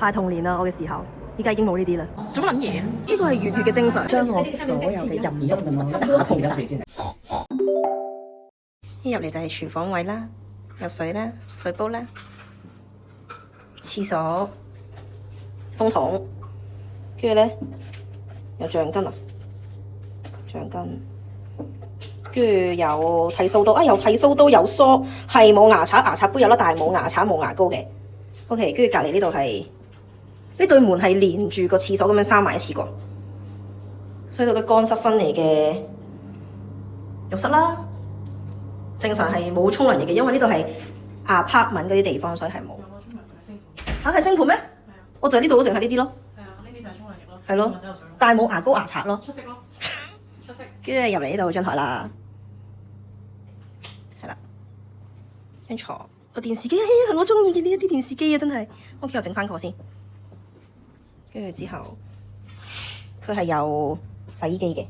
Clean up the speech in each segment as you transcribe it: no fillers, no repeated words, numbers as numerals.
太童年啦，我嘅時候，依家已經冇呢啲啦。做乜撚嘢啊？呢個係粵語嘅精髓，將我所有嘅任督二脈打通晒。一入嚟就係廚房位啦，有水啦、水煲啦、廁所、風筒，跟住咧有橡筋啊，橡筋，跟住有剃鬚刀啊，有剃鬚刀有梳，係冇牙刷，牙刷杯有啦，但係冇牙刷冇牙膏嘅。OK， 跟住隔離呢度係呢對門係連住個廁所咁樣閂埋一次過，所以到啲乾濕分離嘅浴室啦。正常係冇沖涼液嘅，因為呢度係 apartment 嗰啲地方，所以係冇。嚇係星盤咩？我就係呢度，淨係呢啲咯。係啊，呢啲就係沖涼液咯。係咯，但係冇牙膏牙刷咯。出色咯，出色。跟住入嚟呢度張台啦，係啦，張床個電視機，係我中意嘅呢一啲電視機啊，真係。OK，我整翻個先。跟住之後，佢係有洗衣機嘅。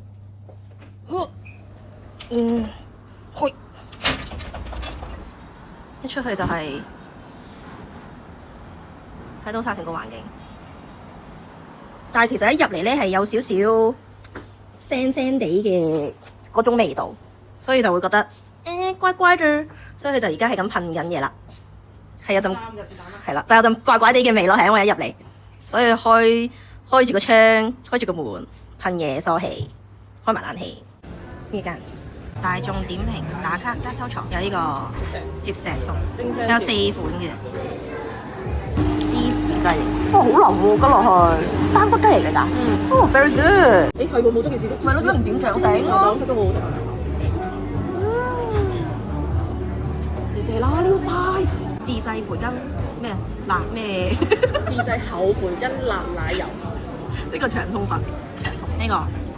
去。一出去就係睇到晒成個環境，但係其實一入嚟咧係有少少腥腥地嘅嗰種味道，所以就會覺得怪怪嘅，所以佢就而家係咁噴緊嘢啦，係有陣係啦，但係有陣怪怪地嘅味咯，係因為一入嚟，所以開住個窗，開住個門，噴嘢疏氣，開埋冷氣呢間。大眾點評打卡加收藏，有呢個攝石餸，有4款嘅芝士雞，好腍喎，跟落去單骨雞嚟㗎，very good。係喎，冇咗件事都。咪咯，唔點醬頂咯。酒色都好好食啊！謝謝啦，撩晒。自製培根咩辣咩？自製厚培根辣奶油，呢個長通粉，呢個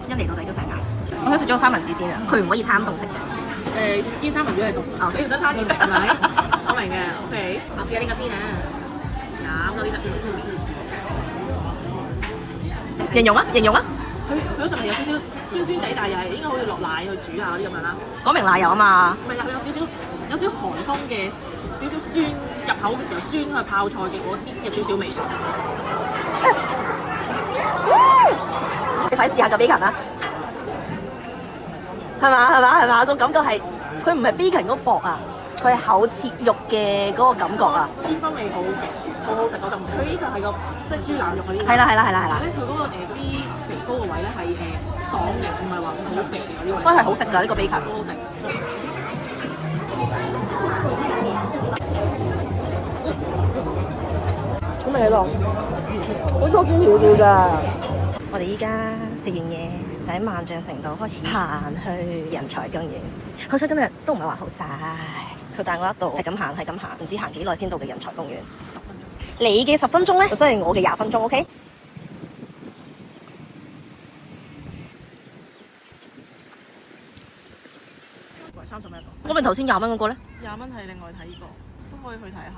一嚟到就已經成眼。我想食咗三文治先啊，佢唔可以攤凍食嘅。啲三文魚係凍嘅。你唔想攤凍食係咪？我明嘅 ，OK。我試下呢個先啊，飲多啲汁。形容啊，形容啊。佢嗰陣係有少少酸酸地，但係又係應該好似落奶去煮下嗰啲咁樣啦。講明奶油啊嘛。唔係啊，佢有少少韓風嘅少少酸，入口嘅時候酸去泡菜嘅嗰啲有少少味。你快試下個 bacon 啦。係嘛？個感覺係佢唔係 bacon 嗰薄啊，佢係厚切肉嘅嗰個感覺啊。煙燻味好嘅，好好食嗰陣。佢呢個係個即係豬腩肉嗰啲。係啦。咧佢嗰個嗰啲肥膏個位咧係爽嘅，唔係話好肥嘅嗰啲位。所以係好食㗎呢個 bacon。好好食。好味咯，好多堅條條㗎。我哋依家食完嘢就喺萬象城度開始行去人才公園。好彩今日都唔係話好曬，佢帶我一度係咁行，唔知行幾耐先到嘅人才公園。你嘅10分鐘咧，就真係我嘅20分鐘 ，OK？ 30蚊一個。我咪頭先20蚊嗰個咧20蚊係另外睇呢個，都可以去睇下。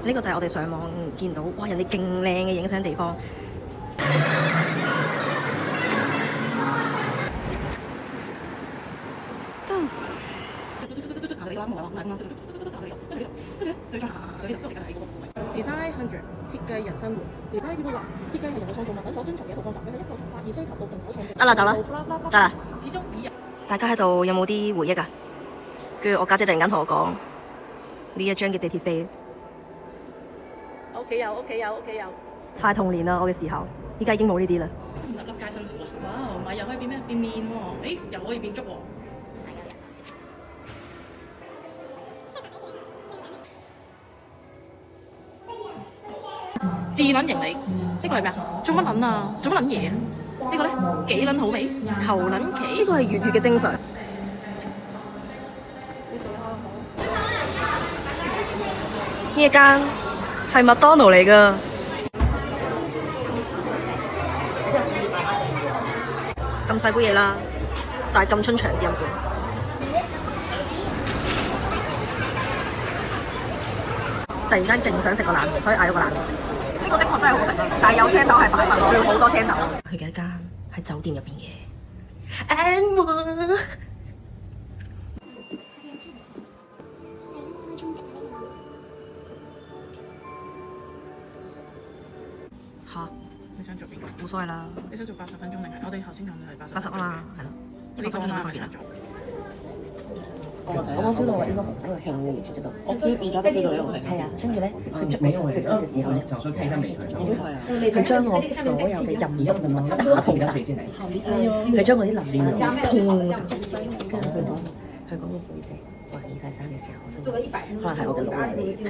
呢個就係我哋上網見到，哇！人哋勁靚嘅影相地方。Design 100設計人生活 ，Design people life 設計係人嘅創造物品所遵從嘅一套方法，佢係一個從發現需求到動手創造。得啦，走啦，走啦。始終以人。大家喺度有冇啲回憶啊？跟住我家姐突然間同我講呢一張嘅地鐵飛。屋企有。太童年啦，我嘅時候，依家已經冇呢啲啦。粒粒皆辛苦啦！哇，米又可以變咩？變麵喎！又可以變粥喎！自撚型你，呢個係咩啊？做乜撚啊？做乜撚嘢啊？呢個咧幾撚好味？求撚其！呢個係粵語嘅精髓。呢一間係麥當勞嚟㗎。咁細杯嘢啦，但係咁春長之飲管。突然間勁想食個冷麵，所以嗌咗個冷麵食。呢個的確真係好食啊，但係有青豆係擺埋，仲要好多青豆。去嘅一間喺酒店入邊嘅。嚇，你想做邊個？冇所謂啦，你想做80分鐘定係我哋頭先講嘅係80 80啊嘛，係咯，呢個100分鐘嘛都可以啦。我 feel 到我呢個紅色嘅興嘅出咗度，我 feel 而家都 feel 到呢個係。係啊，跟住咧佢捉我隻腳嘅時候咧，想說看一下美團。佢將我所有嘅任何物打通晒，佢將我啲能量通晒，跟住佢講個背脊畫二塊山嘅時候，我心諗可能係我嘅腦嚟嘅。